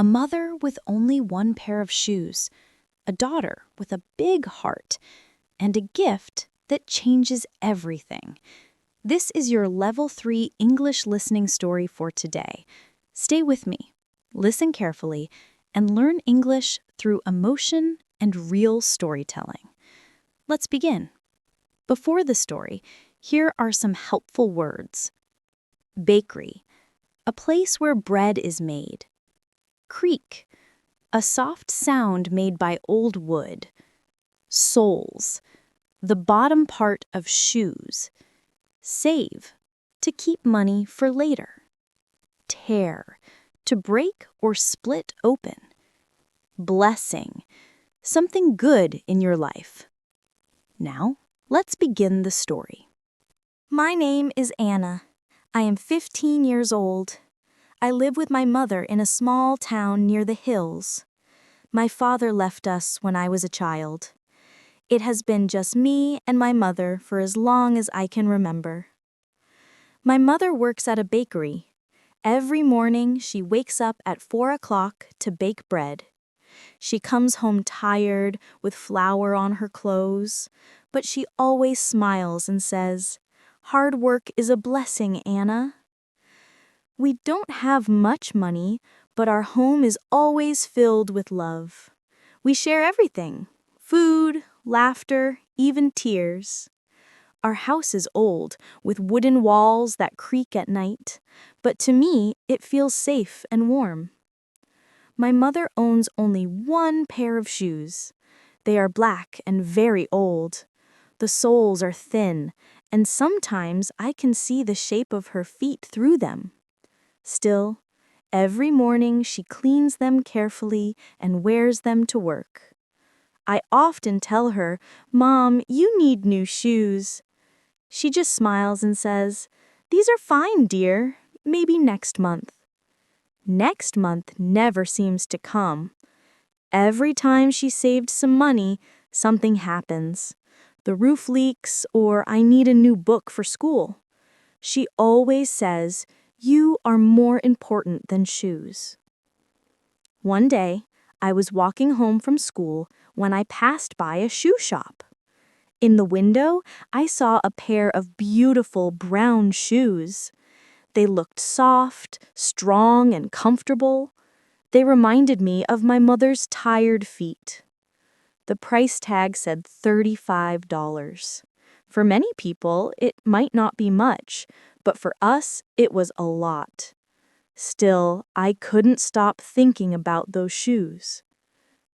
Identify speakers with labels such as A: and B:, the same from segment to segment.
A: A mother with only one pair of shoes, a daughter with a big heart, and a gift that changes everything. This is your Level 3 English listening story for today. Stay with me, listen carefully, and learn English through emotion and real storytelling. Let's begin. Before the story, here are some helpful words. Bakery, a place where bread is made. Creak, a soft sound made by old wood. Soles, the bottom part of shoes. Save, to keep money for later. Tear, to break or split open. Blessing, something good in your life. Now, let's begin the story.
B: My name is Anna. I am 15 years old. I live with my mother in a small town near the hills. My father left us when I was a child. It has been just me and my mother for as long as I can remember. My mother works at a bakery. Every morning she wakes up at 4 o'clock to bake bread. She comes home tired with flour on her clothes, but she always smiles and says, "Hard work is a blessing, Anna." We don't have much money, but our home is always filled with love. We share everything: food, laughter, even tears. Our house is old, with wooden walls that creak at night, but to me, it feels safe and warm. My mother owns only one pair of shoes. They are black and very old. The soles are thin, and sometimes I can see the shape of her feet through them. Still, every morning she cleans them carefully and wears them to work. I often tell her, "Mom, you need new shoes." She just smiles and says, "These are fine, dear. Maybe next month." Next month never seems to come. Every time she saved some money, something happens. The roof leaks, or I need a new book for school. She always says, "You are more important than shoes." One day, I was walking home from school when I passed by a shoe shop. In the window, I saw a pair of beautiful brown shoes. They looked soft, strong, and comfortable. They reminded me of my mother's tired feet. The price tag said $35. For many people, it might not be much, but for us, it was a lot. Still, I couldn't stop thinking about those shoes.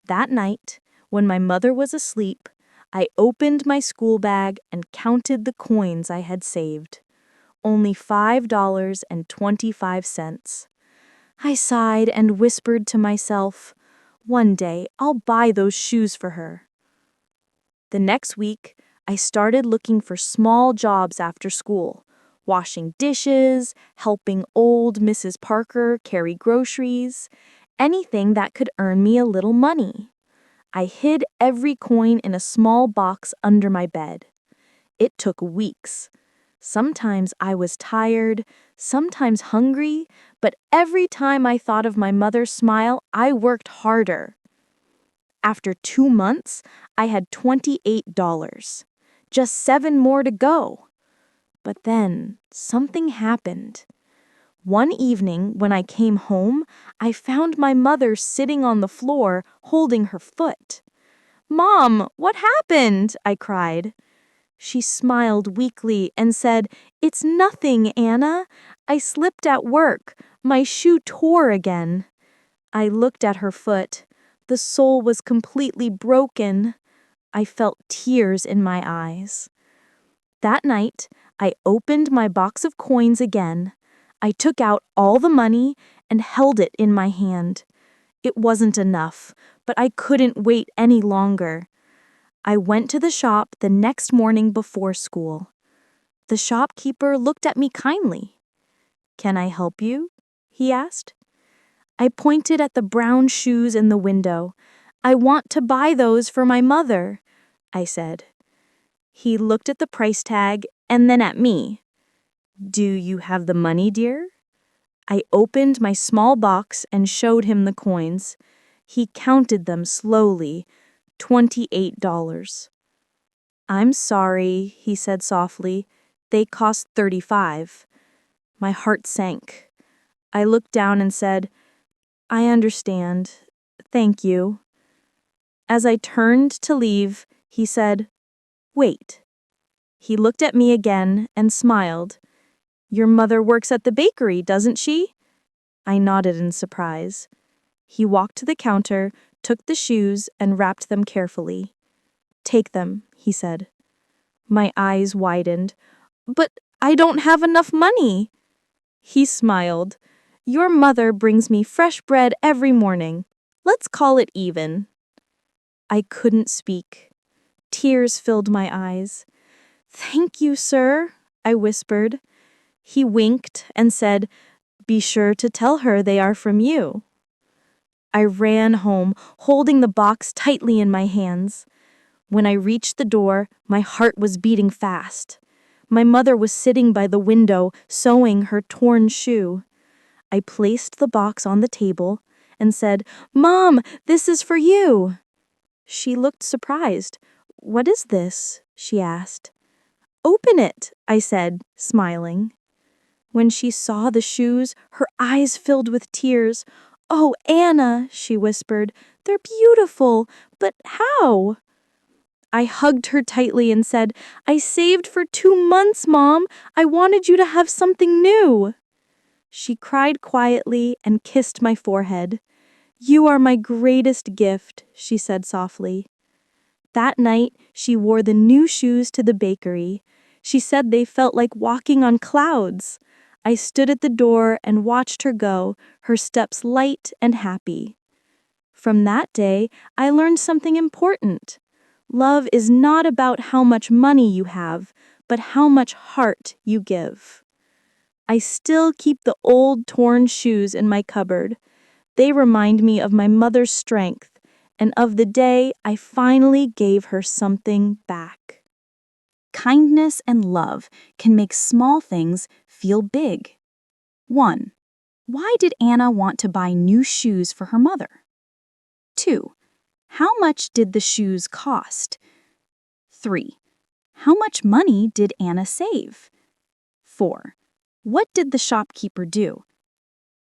B: That night, when my mother was asleep, I opened my school bag and counted the coins I had saved. Only $5.25. I sighed and whispered to myself, "One day I'll buy those shoes for her." The next week, I started looking for small jobs after school, washing dishes, helping old Mrs. Parker carry groceries, anything that could earn me a little money. I hid every coin in a small box under my bed. It took weeks. Sometimes I was tired, sometimes hungry, but every time I thought of my mother's smile, I worked harder. After 2 months, I had $28. Just 7 more to go. But then, something happened. One evening, when I came home, I found my mother sitting on the floor, holding her foot. "Mom, what happened?" I cried. She smiled weakly and said, "It's nothing, Anna. I slipped at work. My shoe tore again." I looked at her foot. The sole was completely broken. I felt tears in my eyes. That night, I opened my box of coins again. I took out all the money and held it in my hand. It wasn't enough, but I couldn't wait any longer. I went to the shop the next morning before school. The shopkeeper looked at me kindly. "Can I help you?" he asked. I pointed at the brown shoes in the window. "I want to buy those for my mother," I said. He looked at the price tag and then at me. "Do you have the money, dear?" I opened my small box and showed him the coins. He counted them slowly. $28. I'm sorry, he said softly. They cost 35. My heart sank. I looked down and said, I understand. Thank you. As I turned to leave, he said, Wait. He looked at me again and smiled. Your mother works at the bakery, doesn't she? I nodded in surprise. He walked to the counter, took the shoes, and wrapped them carefully. Take them, he said. My eyes widened. But I don't have enough money. He smiled. Your mother brings me fresh bread every morning. Let's call it even. I couldn't speak. Tears filled my eyes. Thank you, sir, I whispered. He winked and said, Be sure to tell her they are from you. I ran home, holding the box tightly in my hands. When I reached the door, my heart was beating fast. My mother was sitting by the window, sewing her torn shoe. I placed the box on the table and said, Mom, this is for you. She looked surprised. What is this? She asked. Open it, I said, smiling. When she saw the shoes, her eyes filled with tears. Oh, Anna, she whispered, they're beautiful, but how? I hugged her tightly and said, I saved for 2 months, Mom. I wanted you to have something new. She cried quietly and kissed my forehead. You are my greatest gift, she said softly. That night, she wore the new shoes to the bakery. She said they felt like walking on clouds. I stood at the door and watched her go, her steps light and happy. From that day, I learned something important. Love is not about how much money you have, but how much heart you give. I still keep the old torn shoes in my cupboard. They remind me of my mother's strength and of the day I finally gave her something back.
A: Kindness and love can make small things feel big. 1. Why did Anna want to buy new shoes for her mother? 2. How much did the shoes cost? 3. How much money did Anna save? 4. What did the shopkeeper do?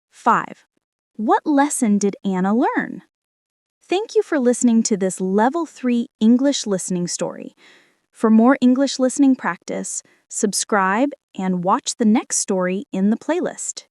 A: 5. What lesson did Anna learn? Thank you for listening to this Level 3 English listening story. For more English listening practice, subscribe and watch the next story in the playlist.